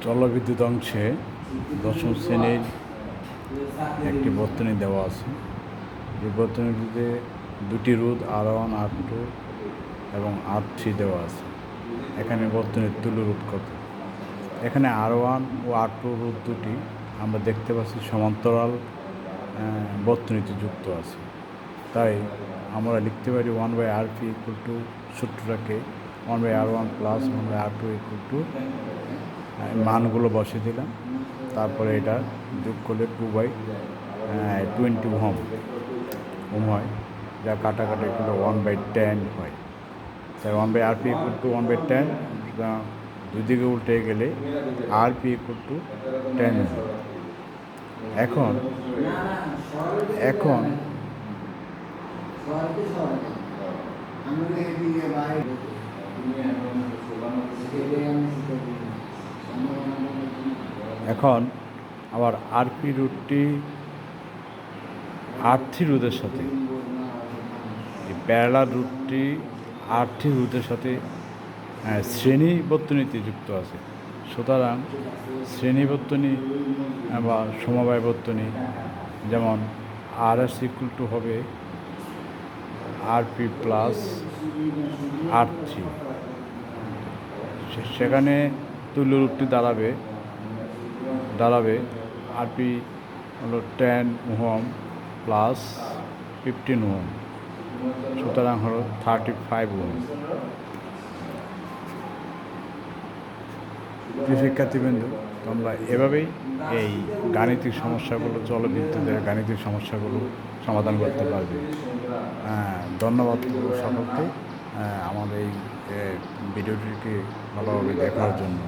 জলবিদ্যুৎ অংশে দশম শ্রেণীর একটি বর্তনী দেওয়া আছে। এই বর্তনীটিতে দুটি রোধ R1 R2 এবং R3 দেওয়া আছে। এখানে বর্তনীর তুল্য রোধ কত? এখানে R1 ও R2 রোধ দুটি আমরা দেখতে পাচ্ছি সমান্তরাল বর্তনীতে যুক্ত আছে। তাই আমরা লিখতে পারি 1/RP ইকুয়াল টু সূত্রটাকে 1/R1 plus 1/R2 equal to মানগুলো বসে দিলাম। তারপরে এটা যোগ করলে 2/20 ওহম হয়, যা কাটাকাটি করলে 1/10 হয়। তাই 1/RP ইকুয়াল টু 1/10, দুই দিকে উল্টে গেলে RP ইকুয়াল টু 10 ওহম। এখন এখন আবার আরপি রুটটি R3 রোধের সাথে, এই প্যারালাল রুটটি R3 রোধের সাথে শ্রেণী বর্তনীতে যুক্ত আছে। সুতরাং শ্রেণী বর্তনী বা সমবায় বর্তনী, যেমন RS ইকুয়াল টু হবে RP প্লাস R3, সেখানে তুল্য রূপটি দাঁড়াবে RP হলো 10 ওহম প্লাস 15 ওহম, সুতরাং হলো 35 ওহম। প্রিয় শিক্ষার্থীবৃন্দ, তোমরা এভাবেই এই গাণিতিক সমস্যাগুলো, জলবিদ্যুতের গাণিতিক সমস্যাগুলো সমাধান করতে পারবে। ধন্যবাদ সকলকে আমাদের এই ভিডিওটিকে ভালোভাবে দেখার জন্য।